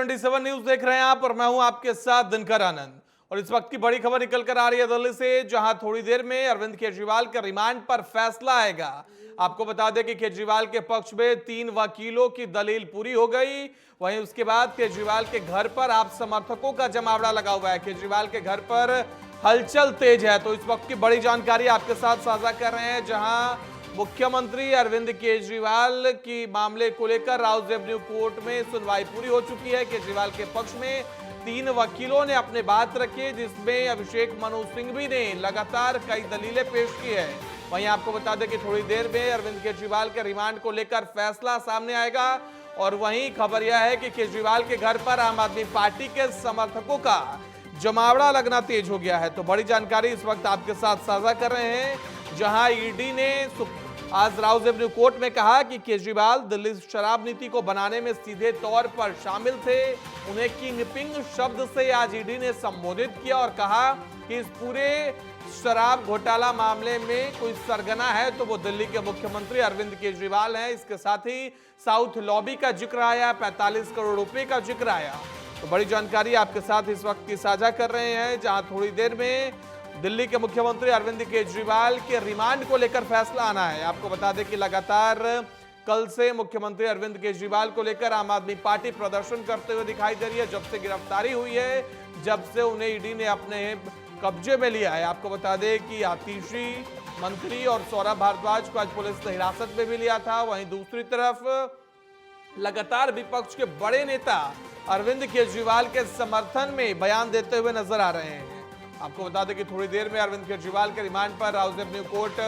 टीवी27 news देख रहे हैं आप और मैं हूं आपके साथ दिनकर आनंद। और इस वक्त की बड़ी खबर निकल कर आ रही है दिल्ली से, जहां थोड़ी देर में अरविंद केजरीवाल के रिमांड पर फैसला आएगा। आपको बता दें कि केजरीवाल के पक्ष में 3 वकीलों की दलील पूरी हो गई। वहीं उसके बाद केजरीवाल के घर पर आप समर्थकों का जमावड़ा लगा हुआ है। केजरीवाल के घर पर हलचल तेज है। तो इस वक्त की बड़ी जानकारी आपके साथ साझा कर रहे हैं, जहां मुख्यमंत्री अरविंद केजरीवाल की मामले को लेकर राउज एवेन्यू कोर्ट में सुनवाई पूरी हो चुकी है। केजरीवाल के पक्ष में 3 वकीलों ने अपने बात रखी, जिसमें अभिषेक मनु सिंघवी ने लगातार कई दलीलें पेश की है। वहीं आपको बता दें कि थोड़ी देर में अरविंद केजरीवाल के रिमांड को लेकर फैसला सामने आएगा। और वहीं खबर यह है कि केजरीवाल के घर पर आम आदमी पार्टी के समर्थकों का जमावड़ा लगना तेज हो गया है। तो बड़ी जानकारी इस वक्त आपके साथ साझा कर रहे हैं, जहां ईडी ने आज राउज एवेन्यू कोर्ट में कहा कि केजरीवाल दिल्ली शराब नीति को बनाने में सीधे तौर पर शामिल थे। उन्हें किंग पिंग शब्द से आज ईडी ने संबोधित किया और कहा कि इस पूरे शराब घोटाला मामले में कोई सरगना है तो वो दिल्ली के मुख्यमंत्री अरविंद केजरीवाल हैं। इसके साथ ही साउथ लॉबी का जिक्र आया, 45 करोड़ रुपए का जिक्र आया। तो बड़ी जानकारी आपके साथ इस वक्त की साझा कर रहे हैं, जहां थोड़ी देर में दिल्ली के मुख्यमंत्री अरविंद केजरीवाल के रिमांड को लेकर फैसला आना है। आपको बता दें कि लगातार कल से मुख्यमंत्री अरविंद केजरीवाल को लेकर आम आदमी पार्टी प्रदर्शन करते हुए दिखाई दे रही है। जब से गिरफ्तारी हुई है, जब से उन्हें ईडी ने अपने कब्जे में लिया है। आपको बता दें कि आतिशी मंत्री और सौरभ भारद्वाज को आज पुलिस ने हिरासत में भी लिया था। वहीं दूसरी तरफ लगातार विपक्ष के बड़े नेता अरविंद केजरीवाल के समर्थन में बयान देते हुए नजर आ रहे हैं। आपको बता दें कि थोड़ी देर में अरविंद केजरीवाल के रिमांड पर राउज एवेन्यू कोर्ट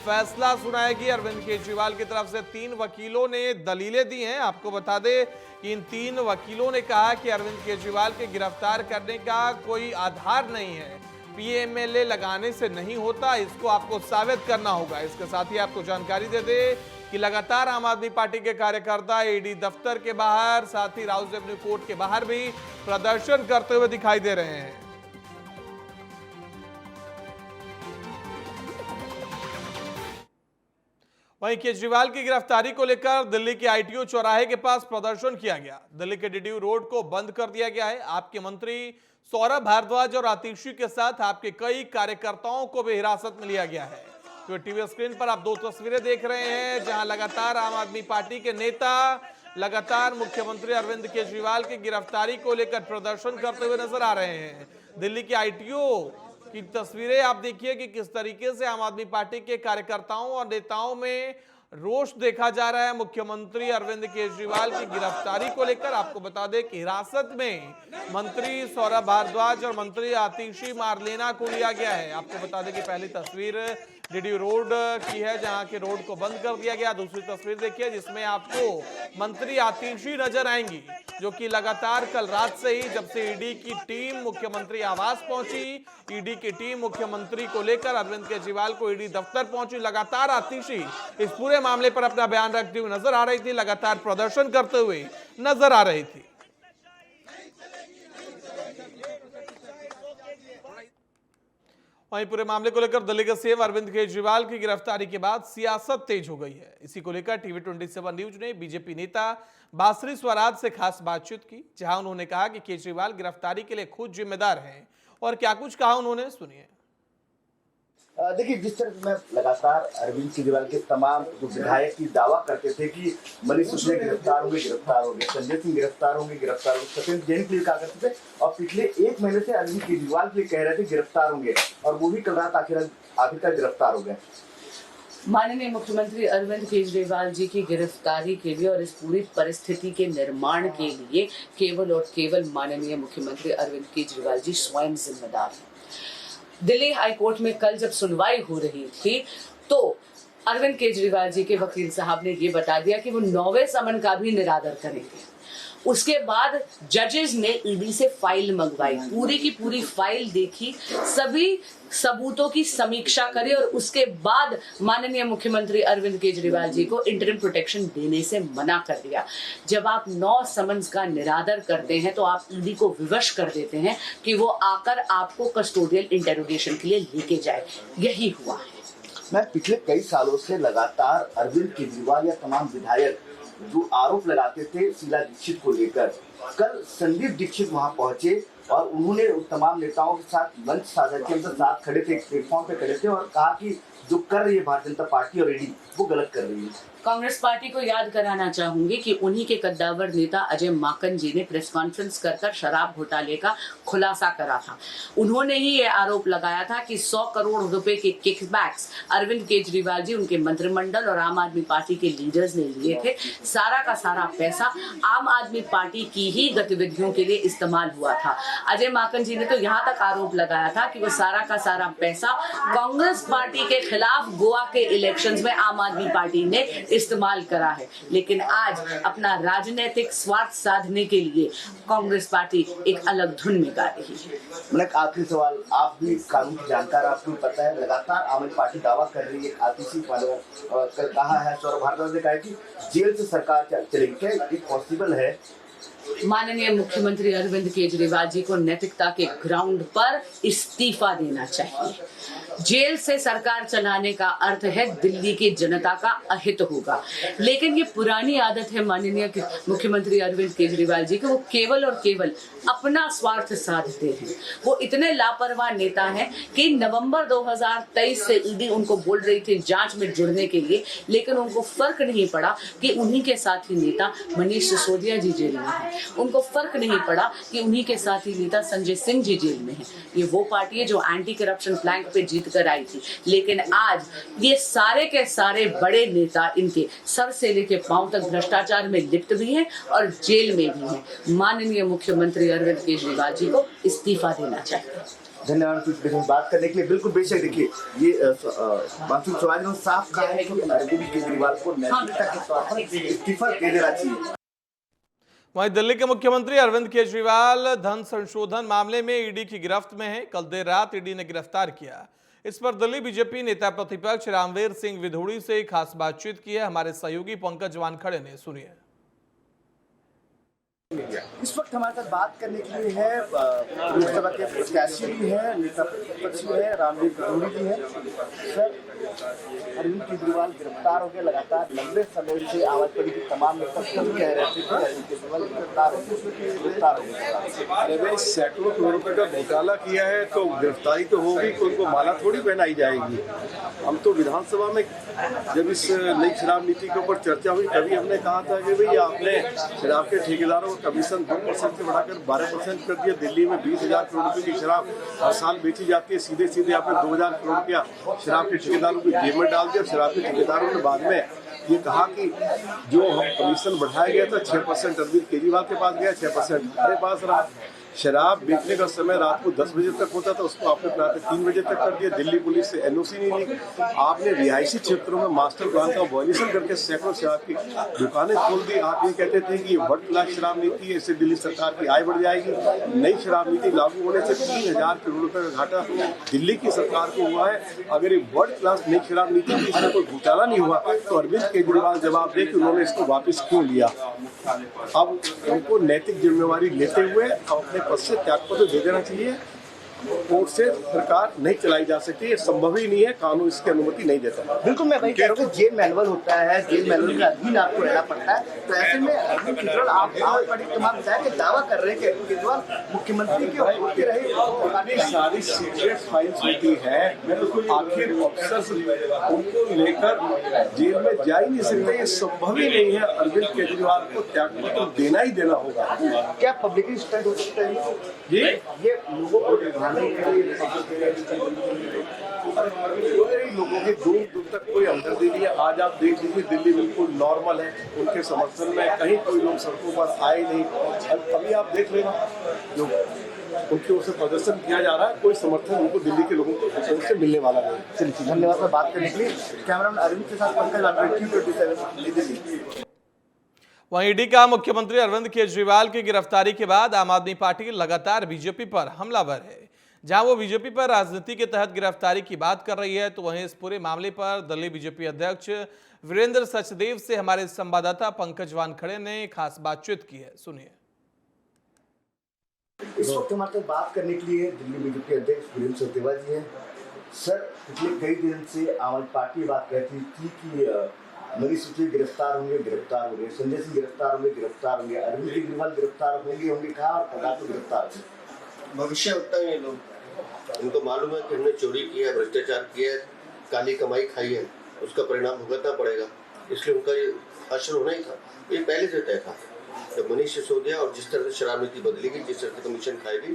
फैसला सुनाएगी। अरविंद केजरीवाल की तरफ से 3 वकीलों ने दलीलें दी हैं। आपको बता दें कि इन 3 वकीलों ने कहा कि अरविंद केजरीवाल के गिरफ्तार करने का कोई आधार नहीं है, पीएमएलए लगाने से नहीं होता, इसको आपको साबित करना होगा। इसके साथ ही आपको जानकारी दे दें कि लगातार आम आदमी पार्टी के कार्यकर्ता ईडी दफ्तर के बाहर, साथ ही राउज एवेन्यू कोर्ट के बाहर भी प्रदर्शन करते हुए दिखाई दे रहे हैं। वहीं केजरीवाल की गिरफ्तारी को लेकर दिल्ली के आईटीओ चौराहे के पास प्रदर्शन किया गया। दिल्ली के डीडीयू रोड को बंद कर दिया गया है। आपके मंत्री सौरभ भारद्वाज और आतिशी के साथ आपके कई कार्यकर्ताओं को भी हिरासत में लिया गया है। तो टीवी स्क्रीन पर आप 2 तस्वीरें देख रहे हैं, जहां लगातार आम आदमी पार्टी के नेता लगातार मुख्यमंत्री अरविंद केजरीवाल की गिरफ्तारी को लेकर प्रदर्शन करते हुए नजर आ रहे हैं। दिल्ली के आईटीओ की तस्वीरें आप देखिए कि किस तरीके से आम आदमी पार्टी के कार्यकर्ताओं और नेताओं में रोष देखा जा रहा है मुख्यमंत्री अरविंद केजरीवाल की गिरफ्तारी को लेकर। आपको बता दें कि हिरासत में मंत्री सौरभ भारद्वाज और मंत्री आतिशी मारलेना को लिया गया है। आपको बता दें कि पहली तस्वीर डीडीयू रोड की है, जहां के रोड को बंद कर दिया गया। दूसरी तस्वीर देखिए, जिसमें आपको मंत्री आतिशी नजर आएंगी, जो कि लगातार कल रात से ही, जब से ईडी की टीम मुख्यमंत्री आवास पहुंची, ईडी की टीम मुख्यमंत्री को लेकर अरविंद केजरीवाल को ईडी दफ्तर पहुंची, लगातार आतिशी इस पूरे मामले पर अपना बयान रखती हुई नजर आ रही थी, लगातार प्रदर्शन करते हुए नजर आ रही थी। वहीं पूरे मामले को लेकर दिल्ली के सीएम अरविंद केजरीवाल की गिरफ्तारी के बाद सियासत तेज हो गई है। इसी को लेकर टीवी27 न्यूज ने बीजेपी नेता बासरी स्वराज से खास बातचीत की, जहां उन्होंने कहा कि केजरीवाल गिरफ्तारी के लिए खुद जिम्मेदार हैं। और क्या कुछ कहा उन्होंने, सुनिए। देखिए, जिस तरह मैं लगातार अरविंद केजरीवाल के तमाम जो विधायक की दावा करते थे कि मनीष सिसोदिया गिरफ्तार होंगे, संजय सिंह गिरफ्तार होंगे, सत्येंद्र जैन के लिए कहा करते थे, और पिछले 1 महीने से अरविंद केजरीवाल के लिए कह रहे थे गिरफ्तार होंगे, और वो भी कल रात आखिरकार गिरफ्तार हो गए। माननीय मुख्यमंत्री अरविंद केजरीवाल जी की गिरफ्तारी के लिए और इस पूरी परिस्थिति के निर्माण के लिए केवल और केवल माननीय मुख्यमंत्री अरविंद केजरीवाल जी स्वयं जिम्मेदार हैं। दिल्ली हाई कोर्ट में कल जब सुनवाई हो रही थी, तो अरविंद केजरीवाल जी के वकील साहब ने ये बता दिया कि वो 9वें समन का भी निरादर करेंगे। उसके बाद जजेस ने ईडी से फाइल मंगवाई, पूरी की पूरी फाइल देखी, सभी सबूतों की समीक्षा करी, और उसके बाद माननीय मुख्यमंत्री अरविंद केजरीवाल जी को इंटरिम प्रोटेक्शन देने से मना कर दिया। जब आप 9 समन्स का निरादर करते हैं तो आप ईडी को विवश कर देते हैं कि वो आकर आपको कस्टोडियल इंटेरोगेशन के लिए लेके जाए। यही हुआ है। मैं पिछले कई सालों से लगातार अरविंद केजरीवाल या तमाम विधायक जो आरोप लगाते थे शीला दीक्षित को लेकर, कल संदीप दीक्षित वहां पहुंचे और उन्होंने तमाम नेताओं के साथ मंच साझा किया, उनके साथ खड़े थे, एक प्लेटफॉर्म पे खड़े थे और कहा कि जो कर रही है भारतीय जनता पार्टी और ईडी वो गलत कर रही है। कांग्रेस पार्टी को याद कराना चाहूंगी कि उन्हीं के कद्दावर नेता अजय माकन जी ने प्रेस कॉन्फ्रेंस कर शराब घोटाले का खुलासा करा था। उन्होंने ही ये आरोप लगाया था कि 100 करोड़ रुपए के किकबैक्स अरविंद केजरीवाल जी, उनके मंत्रिमंडल और आम आदमी पार्टी के लीडर्स ने लिए थे। सारा का सारा पैसा आम आदमी पार्टी की ही गतिविधियों के लिए इस्तेमाल हुआ था। अजय माकन जी ने तो यहाँ तक आरोप लगाया था कि वो सारा का सारा पैसा कांग्रेस पार्टी के खिलाफ गोवा के इलेक्शंस में आम आदमी पार्टी ने इस्तेमाल करा है। लेकिन आज अपना राजनीतिक स्वार्थ साधने के लिए कांग्रेस पार्टी एक अलग धुन में गा रही है। मतलब आखिरी सवाल, आप भी कानून की जानकार, आपको पता है लगातार आम आदमी पार्टी दावा कर रही है, आतिशी कहा है, सौरभ भारद्वाज ने कहा कि जेल से सरकार चलेगी, क्या ये पॉसिबल है? माननीय मुख्यमंत्री अरविंद केजरीवाल जी को नैतिकता के ग्राउंड पर इस्तीफा देना चाहिए। जेल से सरकार चलाने का अर्थ है दिल्ली की जनता का अहित होगा। लेकिन ये पुरानी आदत है माननीय मुख्यमंत्री अरविंद केजरीवाल जी की, वो केवल और केवल अपना स्वार्थ साधते हैं। वो इतने लापरवाह नेता हैं कि नवंबर 2023 से ईडी उनको बोल रही थी जांच में जुड़ने के लिए, लेकिन उनको फर्क नहीं पड़ा कि उन्हीं के साथी नेता मनीष सिसोदिया जी जेल में हैं। उनको फर्क नहीं पड़ा कि उन्हीं के साथी नेता संजय सिंह जी जेल में हैं। ये वो पार्टी है जो एंटी करप्शन फ्लैंक पे जीत कर आई थी। लेकिन आज ये सारे के सारे बड़े नेता इनके सर से लेके पांव तक भ्रष्टाचार में लिप्त भी हैं और जेल में भी हैं। माननीय मुख्यमंत्री अरविंद केजरीवाल जी को इस्तीफा देना चाहिए। धन्यवाद बात करने के लिए। बिल्कुल बेशक, देखिए ये मासूम समाज ने साफ कहा है कि अरविंद केजरीवाल को नैतिकता के तौर पर इस्तीफा दे देना चाहिए। वहीं दिल्ली के मुख्यमंत्री अरविंद केजरीवाल धन संशोधन मामले में ईडी की गिरफ्त में हैं। कल देर रात ईडी ने गिरफ्तार किया। इस पर दिल्ली बीजेपी नेता प्रतिपक्ष रामवीर सिंह विधोड़ी से खास बातचीत की है। हमारे सहयोगी पंकज वानखड़े ने, सुनिए। इस वक्त हमारे साथ बात करने के लिए है लोकसभा के प्रत्याशी भी है, नेता प्रतिपक्ष भी है, रामवीर विधोड़ी जी है। सर, अरविंद केजरीवाल गिरफ्तार हो गए। लगातार लंबे समय से आम आदमी पार्टी के तमाम नेता सब कह रहे थे कि अरविंद केजरीवाल गिरफ्तार हो गए। अरे सैकड़ों करोड़ रुपए का घोटाला किया है तो गिरफ्तारी तो होगी, उनको माला थोड़ी पहनाई जाएगी। हम तो विधानसभा में जब इस नई शराब नीति के ऊपर चर्चा हुई तभी हमने कहा था कि भाई आपने शराब के ठेकेदारों को कमीशन 2% से बढ़ाकर 12% कर दिया। दिल्ली में 20,000 करोड़ रुपए की शराब हर साल बेची जाती है। सीधे सीधे आपने 2,000 करोड़ रुपया शराब के ठेकेदारों की जेब में डाल दिया। शराब के ठेकेदारों ने बाद में ये कहा कि जो हम कमीशन बढ़ाया गया था 6% अरविंद केजरीवाल के पास गया, 6% हमारे पास रहा। शराब बेचने का समय रात को 10 बजे तक होता था, उसको आपने प्रातः 3 बजे तक कर दिया। दिल्ली पुलिस से एनओसी नहीं ली। आपने रिहायशी क्षेत्रों में मास्टर प्लान का वायलेशन करके सैकड़ों शराब की दुकानें खोल दी। आप ये कहते थे कि ये वर्ल्ड क्लास शराब नीति है, इससे दिल्ली सरकार की आय बढ़ जाएगी। नई शराब नीति लागू होने से 3,000 करोड़ रुपए का घाटा दिल्ली की सरकार को हुआ है। अगर ये वर्ल्ड क्लास नई शराब नीति थी, इसमें कोई घोटाला नहीं हुआ तो अरविंद केजरीवाल जवाब दे कि उन्होंने इसको वापस क्यों लिया। अब उनको नैतिक जिम्मेवारी लेते हुए अपने पद से त्यागपत्र दे देना चाहिए। कोर्ट से सरकार नहीं चलाई जा सकती, ये संभव ही नहीं है, कानून इसकी अनुमति नहीं देता। बिल्कुल, मैं वही कह रहा हूँ कि जेल मैनुअल होता है, जेल मैनुअल के अधीन आपको रहना पड़ता है। तो ऐसे में अरविंद केजरीवाल आप पार्टी तमाम विधायक दावा कर रहे हैं कि अरविंद केजरीवाल मुख्यमंत्री के होते रहे। सारी सीक्रेट फाइल्स होती है, आखिर ऑफिसर्स उनको लेकर जेल में जा ही नहीं सकते, ये संभव ही नहीं है। अरविंद केजरीवाल को त्यागपत्र देना ही देना होगा। क्या पब्लिकली स्टैंड हो सकता है ये लोगों को लोगों के दूर दूर तक कोई हमदर्दी नहीं है। आज आप देख लीजिए दिल्ली बिल्कुल नॉर्मल है, उनके समर्थन में कहीं कोई लोग सड़कों पर आए नहीं। अभी आप देख लेना जो उनकी ओर से प्रदर्शन किया जा रहा है, कोई समर्थन उनको दिल्ली के लोगों को ओर से मिलने वाला नहीं। चलिए, धन्यवाद बात करने के लिए। कैमरामैन अरविंद के साथ पंकज वानखड़े, दिल्ली। वहीं ईडी का मुख्यमंत्री अरविंद केजरीवाल की गिरफ्तारी के बाद आम आदमी पार्टी लगातार बीजेपी पर हमलावर है। जहां वो बीजेपी पर राजनीति के तहत गिरफ्तारी की बात कर रही है, तो वहीं इस पूरे मामले पर दिल्ली बीजेपी अध्यक्ष वीरेंद्र सचदेव से हमारे संवाददाता पंकज वानखड़े ने खास बातचीत की है। सुनिए। इस वक्त हमारे साथ बात करने के लिए दिल्ली बीजेपी अध्यक्ष वीरेंद्र सचदेव जी हैं। सर, पिछले कई दिन से आम आदमी पार्टी बात कहती थी कि मनीष सिसोदिया गिरफ्तार होंगे, संजय सिंह गिरफ्तार होंगे, अरविंद केजरीवाल गिरफ्तार होंगे कहा और प्रकाश को गिरफ्तार होंगे। भविष्य होता है ये लोग, उनको मालूम है कि हमने चोरी किया है, भ्रष्टाचार किया है, काली कमाई खाई है, उसका परिणाम भुगतना पड़ेगा, इसलिए उनका ये हश्र होना ही था, ये पहले से तय था। जब मनीष सिसोदिया और जिस तरह से शराब नीति बदली गई, जिस तरह से कमीशन खाई गई,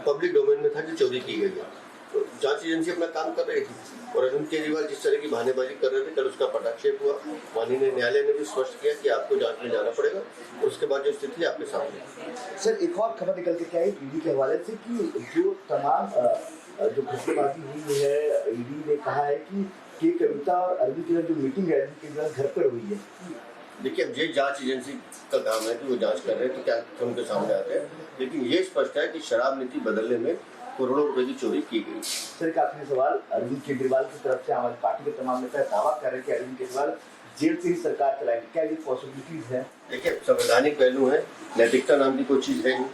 पब्लिक डोमेन में था कि चोरी की गई है, तो जांच एजेंसी अपना काम कर रही थी। और अरविंद केजरीवाल जिस तरह की बहानेबाजी कर रहे थे, कल उसका पटाक्षेप हुआ। माननीय न्यायालय ने भी स्पष्ट किया कि आपको जांच में जाना पड़ेगा, और उसके बाद जो स्थिति आपके सामने। सर एक और खबर निकल के क्या है ईडी के हवाले से कि जो तमाम जो घटनाबाजी हुई है, ईडी ने कहा है कि के कविता और अरविंद केजरीवाल जो मीटिंग है अरविंद केजरीवाल घर पर हुई है। देखिए, अब ये जांच एजेंसी का काम है कि वो जांच कर रहे हैं तो क्या उनके सामने आते हैं, लेकिन ये स्पष्ट है कि शराब नीति बदलने में करोड़ों रुपए की चोरी की गई। सर एक आखिरी सवाल, अरविंद केजरीवाल की तरफ से आम आदमी पार्टी के तमाम नेता दावा कर रहे हैं कि अरविंद केजरीवाल जेल से ही सरकार चलाएंगे, क्या ये पॉसिबिलिटीज है? देखिए, संवैधानिक पहलू है, नैतिकता नाम की कोई चीज है नहीं।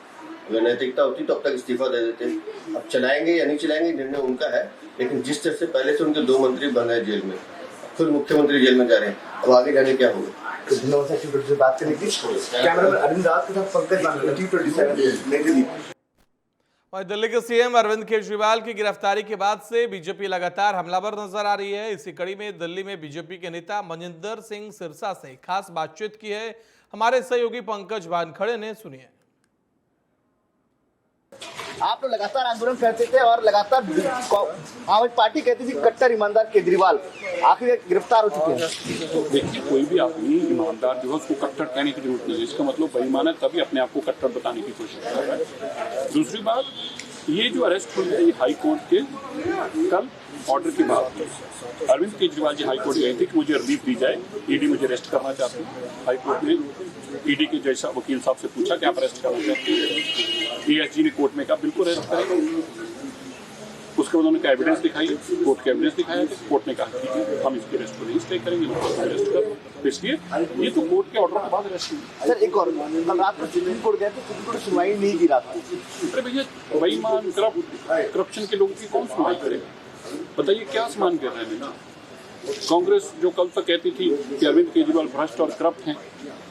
अगर नैतिकता होती तो अब तक इस्तीफा दे देते। अब चलाएंगे या नहीं चलाएंगे निर्णय उनका है, लेकिन जिस तरह से पहले से उनके 2 मंत्री बन रहे जेल में, खुद मुख्यमंत्री जेल में जा रहे हैं, अब आगे जाने क्या होगा। तो धन्यवाद सर से बात करने की। कैमरामैन अरविंद राज के साथ पंकज बांग्ला, T27 नई दिल्ली। वहीं दिल्ली के सीएम अरविंद केजरीवाल की गिरफ्तारी के बाद से बीजेपी लगातार हमलावर नजर आ रही है। इसी कड़ी में दिल्ली में बीजेपी के नेता मनिंदर सिंह सिरसा से खास बातचीत की है हमारे सहयोगी पंकज वानखड़े ने। सुनिए। आप लोग लगातार आंदोलन करते थे और लगातार आम आदमी पार्टी कहती थी कट्टर ईमानदार केजरीवाल, आखिर गिरफ्तार हो चुके हैं। तो देखिए, कोई भी आदमी ईमानदार जो है उसको कट्टर कहने की जरूरत नहीं है, इसका मतलब बेईमान है तभी अपने आप को कट्टर बताने की कोशिश कर रहा है। दूसरी बात, ये जो अरेस्ट हुई है ये हाई कोर्ट के कल ऑर्डर की बात है। अरविंद केजरीवाल जी हाई कोर्ट गए थे कि मुझे रिलीफ दी जाए, ईडी मुझे अरेस्ट करना चाहती है। हाई कोर्ट ने ईडी के जैसा वकील साहब से पूछा कि आप अरेस्ट करना चाहते हैं, एएसजी ने कोर्ट में कहा बिल्कुल अरेस्ट करेंगे। उसके बाद उन्होंने एविडेंस दिखाई, कोर्ट का एविडेंस दिखाया, कोर्ट ने कहा ठीक है हम इसके अरेस्ट को नहीं स्टे करेंगे, अरेस्ट कर। इसलिए ये तो कोर्ट के ऑर्डर के बाद अरेस्ट हुई। सर एक और कल रात को सुप्रीम कोर्ट गए थे, सुप्रीम कोर्ट सुनवाई नहीं की रहा था। अरे भैया, बेईमान करप्शन के लोगों की कौन सुनवाई करेगा? बताइए क्या सम्मान कर रहे हैं ना। कांग्रेस जो कल तक कहती थी कि अरविंद केजरीवाल भ्रष्ट और करप्ट हैं,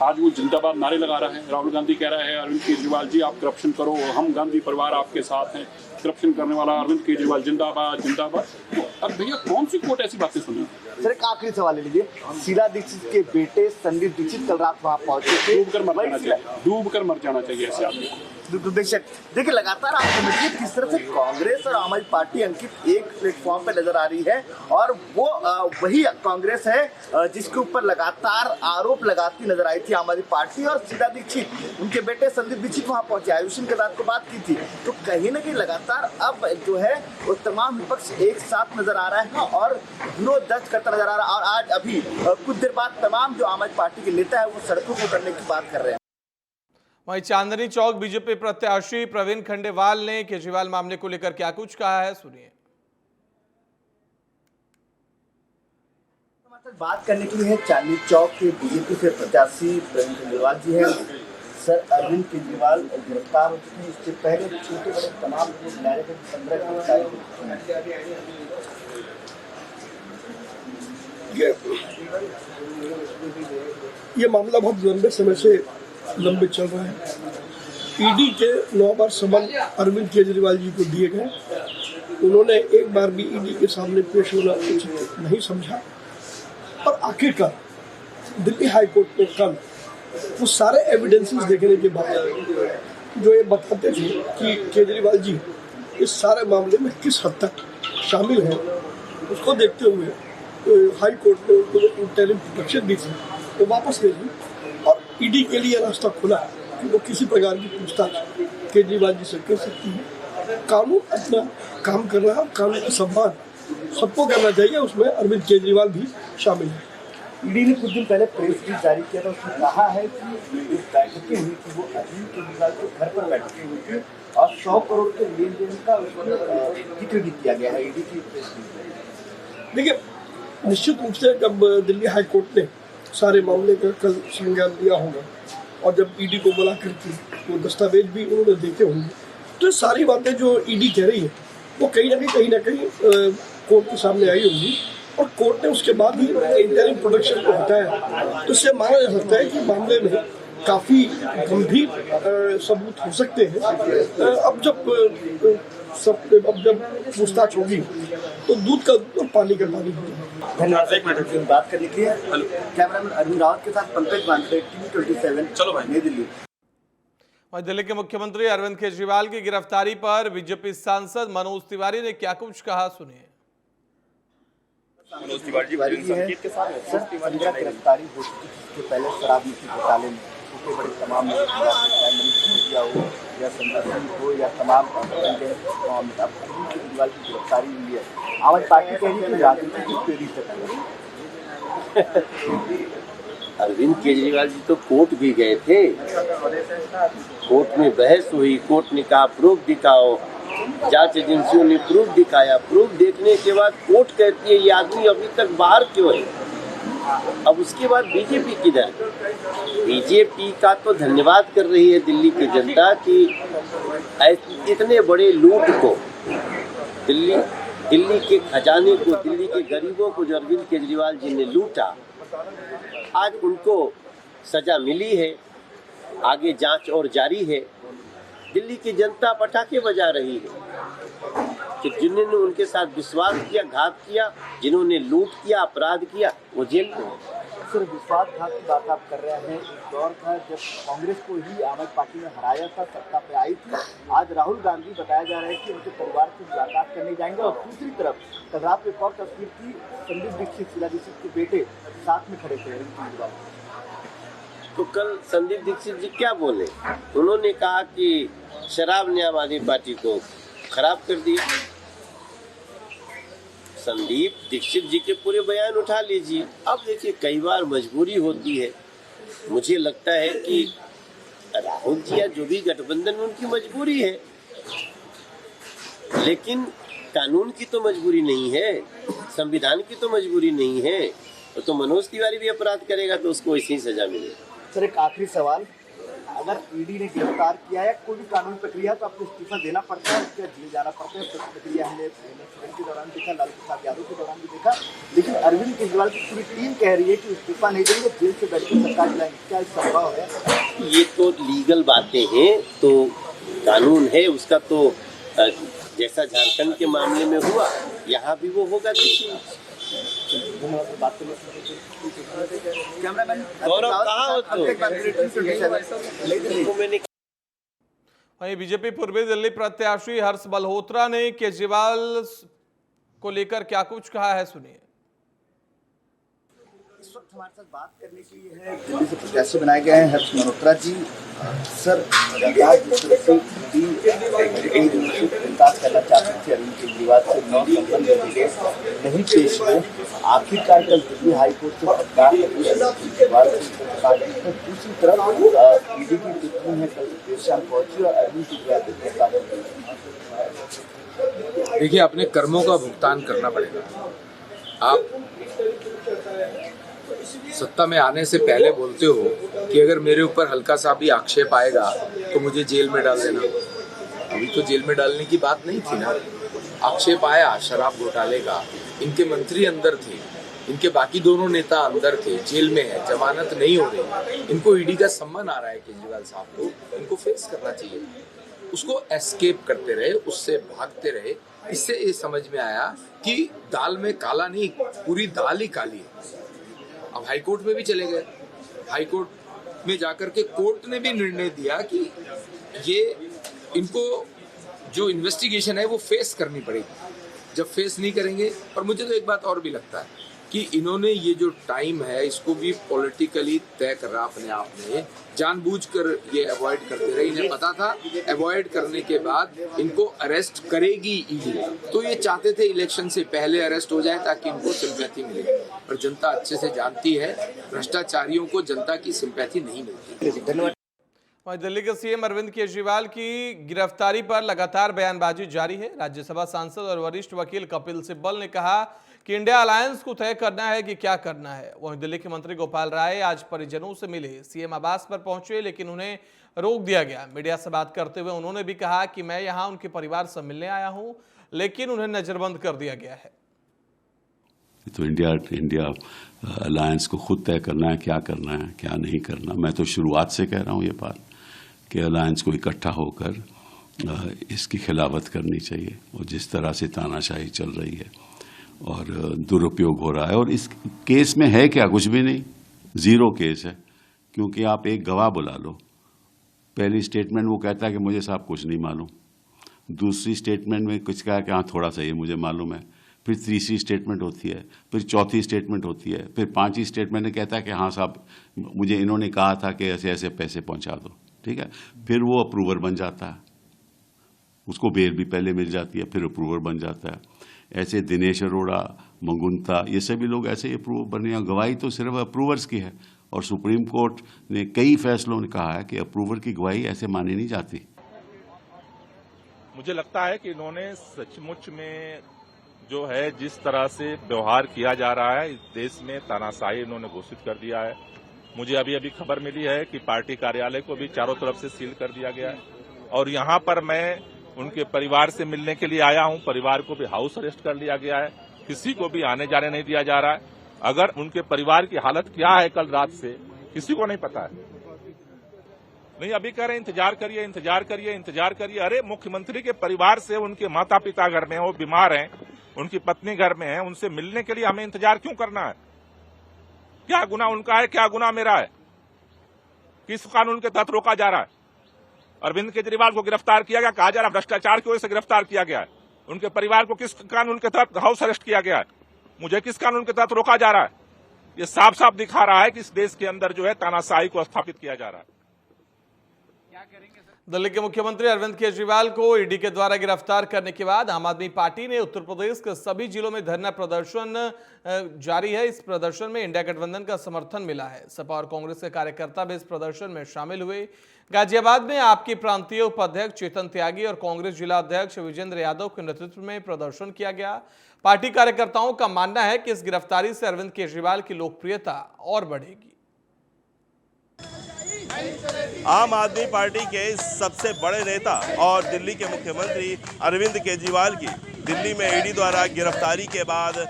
आज वो जिंदाबाद नारे लगा रहा है। राहुल गांधी कह रहा है अरविंद केजरीवाल जी आप करप्शन करो, हम गांधी परिवार आपके साथ हैं, करप्शन करने वाला अरविंद केजरीवाल जिंदाबाद जिंदाबाद। तो अब भैया कौन सी कोर्ट ऐसी बातें सुनी? सर एक आखिरी सवाल ले लीजिए, शीला दीक्षित के बेटे संदीप दीक्षित कल रात वहाँ पहुंचे थे। डूब कर मर जाना चाहिए ऐसे आदमी को। देखिए लगातार आप समझिए किस तरह से कांग्रेस और आम आदमी पार्टी अंकित एक प्लेटफॉर्म पे नजर आ रही है, और वो वही कांग्रेस है जिसके ऊपर लगातार आरोप लगाती नजर आई थी आम आदमी पार्टी। और शीला दीक्षित उनके बेटे संदीप दीक्षित वहां पहुंचे, आयुषी के साथ को बात की थी। तो कहीं ना कहीं लगातार अब जो है वो तमाम विपक्ष एक साथ नजर आ रहा है और विरोध दर्ज करता नजर आ रहा है। और आज अभी कुछ देर बाद तमाम जो आम आदमी पार्टी के नेता है वो सड़कों पर उतरने की बात कर रहे हैं। वहीं चांदनी चौक बीजेपी प्रत्याशी प्रवीण खंडेवाल ने केजरीवाल मामले को लेकर क्या कुछ कहा है, सुनिए। बात करने के लिए चांदनी चौक के बीजेपी से प्रत्याशी प्रवीण खंडेवाल जी हैं। सर अरविंद केजरीवाल गिरफ्तार हो चुके हैं, इससे पहले छोटे बड़े तमाम लोग 15 ये मामला बहुत लंबे समय से लंबित चल रहा है। ईडी के 9 बार समन अरविंद केजरीवाल जी को दिए गए, उन्होंने एक बार भी ईडी के सामने पेश होना उचित नहीं समझा और आखिरकार दिल्ली हाई कोर्ट ने कल वो सारे एविडेंसेस देखने के बाद जो ये बताते थे कि केजरीवाल जी इस सारे मामले में किस हद तक शामिल हैं, उसको देखते हुए हाई कोर्ट ने उनको इंटरिम प्रोटेक्शन दी थी, वो वापस ले ली और ईडी के लिए रास्ता खुला कि वो किसी प्रकार की पूछताछ केजरीवाल जी से कर सकती है। कानून अपना काम कर रहा है, कानून का सम्मान सबको करना चाहिए, उसमें अरविंद केजरीवाल भी शामिल है। ईडी ने कुछ दिन पहले प्रेस रिलीज जारी किया था, उसमें कहा है कि जो बैठकें हुई थी वो अरविंद केजरीवाल के घर पर बैठकें हुई थी और 100 करोड़ के लेन देन का उसमें जिक्र भी किया गया है ईडी की प्रेस रिलीज। देखिए निश्चित रूप से जब दिल्ली हाई कोर्ट ने सारे मामले का कल संज्ञान लिया होगा और जब ईडी को बुला करके वो दस्तावेज भी उन्होंने देखे होंगे, तो सारी बातें जो ईडी कह रही है वो कहीं ना कहीं कोर्ट के सामने आई होंगी और कोर्ट ने उसके बाद ही इंटरिम प्रोटेक्शन को हटाया। तो इससे माना जा सकता है कि मामले में काफी गंभीर सबूत हो सकते हैं। अब जब पूछताछ होगी तो दूध का दूध और पानी का पानी होगा। धन्यवाद सर बात करने के लिए। कैमरामैन अरविंद रावत के साथ पंकज बांधे, TV27 चलो भाई नई दिल्ली। वहीं दिल्ली के मुख्यमंत्री अरविंद केजरीवाल की गिरफ्तारी पर बीजेपी सांसद मनोज तिवारी ने क्या कुछ कहा, सुनिए। मनोज तिवारी जी संकेत के साथ गिरफ्तारी हो चुकी थी पहले शराब नीति घोटाले में, छोटे बड़े तमाम मीडिया हो या संजय सिंह हो या तमाम केजरीवाल की गिरफ्तारी हुई है। आम आदमी पार्टी कह रही है कि राजनीति की प्रेरित है। अरविंद केजरीवाल जी तो कोर्ट भी गए थे, कोर्ट में बहस हुई, कोर्ट ने कहा प्रूफ दिखाओ, जांच एजेंसियों ने प्रूफ दिखाया, प्रूफ देखने के बाद कोर्ट कहती है ये आदमी अभी तक बाहर क्यों है। अब उसके बाद बीजेपी किधर? बीजेपी का तो धन्यवाद कर रही है दिल्ली की जनता कि इतने बड़े लूट को, दिल्ली के खजाने को, दिल्ली के गरीबों को जो अरविंद केजरीवाल जी ने लूटा, आज उनको सजा मिली है। आगे जांच और जारी है। दिल्ली की जनता पटाखे बजा रही है कि जिन्होंने उनके साथ विश्वास किया, घात किया, जिन्होंने लूट किया, अपराध किया, वो जेल में। सिर्फ विश्वासघात की बात आप कर रहे हैं। एक दौर था जब कांग्रेस को ही आम आदमी पार्टी ने हराया था, सत्ता पे आई थी। आज राहुल गांधी बताया जा रहा है कि उनके परिवार से मुलाकात करने जाएंगे। और दूसरी तरफ कल रात में एक और तस्वीर थी, संदीप दीक्षित, शीला दीक्षित के बेटे साथ में खड़े थे। तो कल संदीप दीक्षित जी क्या बोले? उन्होंने कहा कि शराब ने आम आदमी पार्टी को खराब कर दिया। संदीप दीक्षित जी के पूरे बयान उठा लीजिए। अब देखिए, कई बार मजबूरी होती है। मुझे लगता है कि राहुल जी या जो भी गठबंधन में उनकी मजबूरी है, लेकिन कानून की तो मजबूरी नहीं है, संविधान की तो मजबूरी नहीं है। तो मनोज तिवारी भी अपराध करेगा तो उसको ऐसी ही सजा मिलेगी। सर एक आखिरी सवाल, अगर ईडी ने गिरफ्तार किया है, कोई भी कानूनी प्रक्रिया तो आपको इस्तीफा देना पड़ता है, उसके जेल जाना पड़ता है। प्रक्रिया हमने इलेक्शन के दौरान देखा, लालू प्रसाद यादव के दौरान भी देखा। लेकिन अरविंद केजरीवाल की पूरी टीम कह रही है कि इस्तीफा नहीं देंगे, जेल से बैठकर सरकार चलाएंगे। क्या संभव है? ये तो लीगल बातें हैं, तो कानून है उसका, तो जैसा झारखंड के मामले में हुआ यहाँ भी वो होगा। देखिए गौरव कहाँ हो तो? वहीं बीजेपी पूर्वी दिल्ली प्रत्याशी हर्ष मल्होत्रा ने केजरीवाल को लेकर क्या कुछ कहा है, सुनिए। इस वक्त हमारे साथ बात करने के लिए है दिल्ली से प्रत्याशी बनाए गए हैं हर्ष मल्होत्रा जी। सर इंतजार करना चाहते थे अरविंद केजरीवाल से 9 नवंबर नहीं पेश हुए, आखिरकार कल दिल्ली हाईकोर्ट से सरकार दूसरी तरफ ईडी की टीम है कल देर शाम पहुंची और अरविंद केजरीवाल के देखिए, अपने कर्मों का भुगतान करना पड़ेगा। आप सत्ता में आने से पहले बोलते हो कि अगर मेरे ऊपर हल्का सा भी आक्षेप आएगा तो मुझे जेल में डाल देना। अभी तो जेल में डालने की बात नहीं थी ना। आक्षेप आया शराब घोटाले का, इनके मंत्री अंदर थे, इनके बाकी दोनों नेता अंदर थे, जेल में है, जमानत नहीं हो रही। इनको ईडी का सम्मान आ रहा है केजरीवाल साहब को, इनको फेस करना चाहिए। उसको एस्केप करते रहे, उससे भागते रहे। इससे ये समझ में आया कि दाल में काला नहीं, पूरी दाल ही काली है। अब हाईकोर्ट में भी चले गए। हाईकोर्ट में जाकर के कोर्ट ने भी निर्णय दिया कि ये इनको जो इन्वेस्टिगेशन है वो फेस करनी पड़ेगी। जब फेस नहीं करेंगे, और मुझे तो एक बात और भी लगता है कि इन्होंने ये जो टाइम है इसको भी पॉलिटिकली तय करा अपने आप में, जानबूझकर ये अवॉइड करते रहे। इन्हें पता था अवॉइड करने के बाद इनको अरेस्ट करेगी ईडी, तो ये चाहते थे इलेक्शन से पहले अरेस्ट हो जाए ताकि इनको सिंपैथी मिले। और जनता अच्छे से जानती है भ्रष्टाचारियों को जनता की सिंपैथी नहीं मिलती। धन्यवाद। वहीं दिल्ली के सीएम अरविंद केजरीवाल की गिरफ्तारी पर लगातार बयानबाजी जारी है। राज्यसभा सांसद और वरिष्ठ वकील कपिल सिब्बल ने कहा कि इंडिया अलायंस को तय करना है कि क्या करना है। वहीं दिल्ली के मंत्री गोपाल राय आज परिजनों से मिले, सीएम आवास पर पहुंचे, लेकिन उन्हें रोक दिया गया। मीडिया से बात करते हुए उन्होंने भी कहा कि मैं यहां उनके परिवार से मिलने आया हूं, लेकिन उन्हें नजरबंद कर दिया गया है। तो इंडिया अलायंस को खुद तय करना है क्या नहीं करना। मैं तो शुरुआत से कह रहा हूँ ये बात कि अलायंस को इकट्ठा होकर इसकी खिलाफत करनी चाहिए। और जिस तरह से तानाशाही चल रही है और दुरुपयोग हो रहा है, और इस केस में है क्या, कुछ भी नहीं, ज़ीरो केस है। क्योंकि आप एक गवाह बुला लो, पहली स्टेटमेंट वो कहता है कि मुझे साहब कुछ नहीं मालूम, दूसरी स्टेटमेंट में कुछ कहा कि हाँ थोड़ा सा ये मुझे मालूम है, फिर तीसरी स्टेटमेंट होती है, फिर चौथी स्टेटमेंट होती है, फिर पांचवी स्टेटमेंट में कहता है कि हाँ साहब मुझे इन्होंने कहा था कि ऐसे ऐसे पैसे पहुंचा दो, ठीक है। फिर वो अप्रूवर बन जाता है, उसको बेल भी पहले मिल जाती है, फिर अप्रूवर बन जाता है। ऐसे दिनेश अरोड़ा, मंगुंता, ये सभी लोग ऐसे ही अप्रूवर बने हैं। गवाही तो सिर्फ अप्रूवर्स की है, और सुप्रीम कोर्ट ने कई फैसलों ने कहा है कि अप्रूवर की गवाही ऐसे मानी नहीं जाती। मुझे लगता है कि इन्होंने सचमुच में जो है जिस तरह से व्यवहार किया जा रहा है, इस देश में तानाशाही इन्होंने घोषित कर दिया है। मुझे अभी अभी खबर मिली है कि पार्टी कार्यालय को भी चारों तरफ से सील कर दिया गया है, और यहाँ पर मैं उनके परिवार से मिलने के लिए आया हूँ। परिवार को भी हाउस अरेस्ट कर लिया गया है, किसी को भी आने जाने नहीं दिया जा रहा है। अगर उनके परिवार की हालत क्या है कल रात से, किसी को नहीं पता है। नहीं, अभी कह रहे हैं इंतजार करिए, इंतजार करिए, इंतजार करिए। अरे मुख्यमंत्री के परिवार से, उनके माता पिता घर में हैं, वो बीमार हैं, उनकी पत्नी घर में है, उनसे मिलने के लिए हमें इंतजार क्यों करना है? क्या गुनाह उनका है, क्या गुनाह मेरा है? किस कानून के तहत रोका जा रहा है? अरविंद केजरीवाल को गिरफ्तार किया गया, कहा जा रहा है भ्रष्टाचार की वजह से गिरफ्तार किया गया है। उनके परिवार को किस कानून के तहत हाउस अरेस्ट किया गया है? मुझे किस कानून के तहत रोका जा रहा है? ये साफ साफ दिखा रहा है कि इस देश के अंदर जो है तानाशाही को स्थापित किया जा रहा है। दिल्ली के मुख्यमंत्री अरविंद केजरीवाल को ईडी के द्वारा गिरफ्तार करने के बाद आम आदमी पार्टी ने उत्तर प्रदेश के सभी जिलों में धरना प्रदर्शन जारी है। इस प्रदर्शन में इंडिया गठबंधन का समर्थन मिला है। सपा और कांग्रेस के कार्यकर्ता भी इस प्रदर्शन में शामिल हुए। गाजियाबाद में आपके प्रांतीय उपाध्यक्ष चेतन त्यागी और कांग्रेस जिला अध्यक्ष विजेंद्र यादव के नेतृत्व में प्रदर्शन किया गया। पार्टी कार्यकर्ताओं का मानना है कि इस गिरफ्तारी से अरविंद केजरीवाल की लोकप्रियता और बढ़ेगी। आम आदमी पार्टी के सबसे बड़े नेता और दिल्ली के मुख्यमंत्री अरविंद केजरीवाल की दिल्ली में ईडी द्वारा गिरफ्तारी के बाद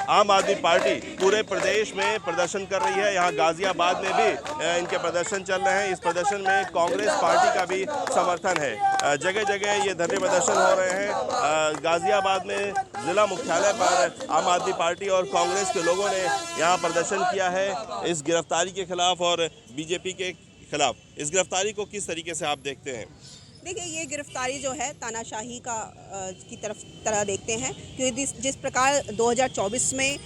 आम आदमी पार्टी पूरे प्रदेश में प्रदर्शन कर रही है। यहाँ गाजियाबाद में भी इनके प्रदर्शन चल रहे हैं। इस प्रदर्शन में कांग्रेस पार्टी का भी समर्थन है। जगह जगह ये धरने प्रदर्शन हो रहे हैं। गाजियाबाद में जिला मुख्यालय पर आम आदमी पार्टी और कांग्रेस के लोगों ने यहाँ प्रदर्शन किया है इस गिरफ्तारी के खिलाफ और बीजेपी के खिलाफ। इस गिरफ्तारी को किस तरीके से आप देखते हैं? देखिए, ये गिरफ्तारी जो है तानाशाही की तरह देखते हैं, क्योंकि जिस प्रकार 2024 में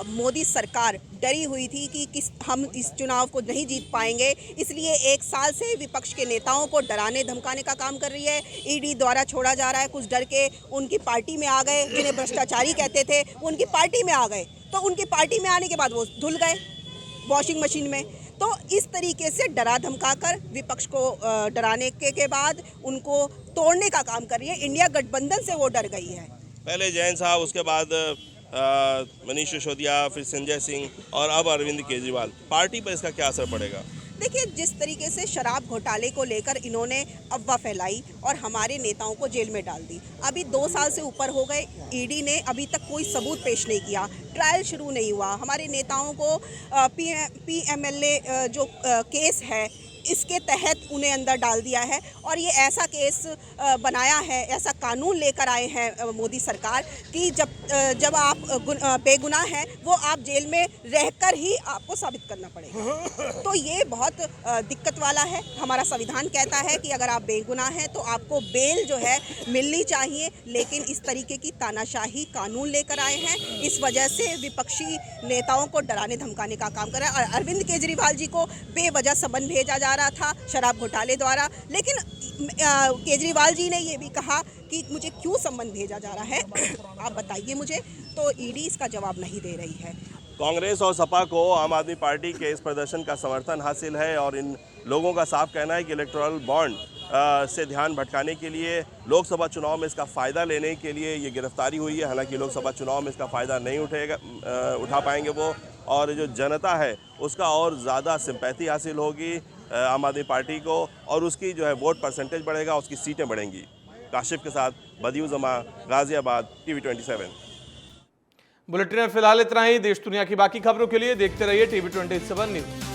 मोदी सरकार डरी हुई थी कि हम इस चुनाव को नहीं जीत पाएंगे, इसलिए एक साल से विपक्ष के नेताओं को डराने धमकाने का काम कर रही है। ईडी द्वारा छोड़ा जा रहा है, कुछ डर के उनकी पार्टी में आ गए, जिन्हें भ्रष्टाचारी कहते थे उनकी पार्टी में आ गए, तो उनकी पार्टी में आने के बाद वो धुल गए वॉशिंग मशीन में। तो इस तरीके से डरा धमकाकर विपक्ष को डराने के बाद उनको तोड़ने का काम कर रही है। इंडिया गठबंधन से वो डर गई है। पहले जैन साहब, उसके बाद मनीष सिसोदिया, फिर संजय सिंह और अब अरविंद केजरीवाल। पार्टी पर इसका क्या असर पड़ेगा? देखिए, जिस तरीके से शराब घोटाले को लेकर इन्होंने अफवाह फैलाई और हमारे नेताओं को जेल में डाल दी, अभी 2 साल से ऊपर हो गए, ईडी ने अभी तक कोई सबूत पेश नहीं किया, ट्रायल शुरू नहीं हुआ। हमारे नेताओं को PMLA जो केस है इसके तहत उन्हें अंदर डाल दिया है, और ये ऐसा केस बनाया है, ऐसा कानून लेकर आए हैं मोदी सरकार कि जब आप बेगुनाह हैं वो आप जेल में रहकर ही आपको साबित करना पड़ेगा। तो ये बहुत दिक्कत वाला है। हमारा संविधान कहता है कि अगर आप बेगुनाह हैं तो आपको बेल जो है मिलनी चाहिए, लेकिन इस तरीके की तानाशाही कानून लेकर आए हैं। इस वजह से विपक्षी नेताओं को डराने धमकाने का काम कर रहा है। और अरविंद केजरीवाल जी को बेवजह समन भेजा जा रहा था शराब घोटाले द्वारा, लेकिन केजरीवाल जी ने ये भी कहा कि मुझे क्यों सम्मन भेजा जा रहा है, आप बताइए मुझे। तो ईडी इसका जवाब नहीं दे रही है। कांग्रेस और सपा को आम आदमी पार्टी के इस प्रदर्शन का समर्थन हासिल है, और इन लोगों का साफ कहना है कि इलेक्टोरल बॉन्ड से ध्यान भटकाने के लिए, लोकसभा चुनाव में इसका फ़ायदा लेने के लिए ये गिरफ्तारी हुई है। हालांकि लोकसभा चुनाव में इसका फ़ायदा नहीं उठा पाएंगे वो, और जो जनता है उसका और ज़्यादा सिंपैथी हासिल होगी आम आदमी पार्टी को, और उसकी जो है वोट परसेंटेज बढ़ेगा, उसकी सीटें बढ़ेंगी। काशिफ के साथ बदियू जमा, गाजियाबाद, TV 27। बुलेटिन में फिलहाल इतना ही। देश दुनिया की बाकी खबरों के लिए देखते रहिए TV 27 न्यूज।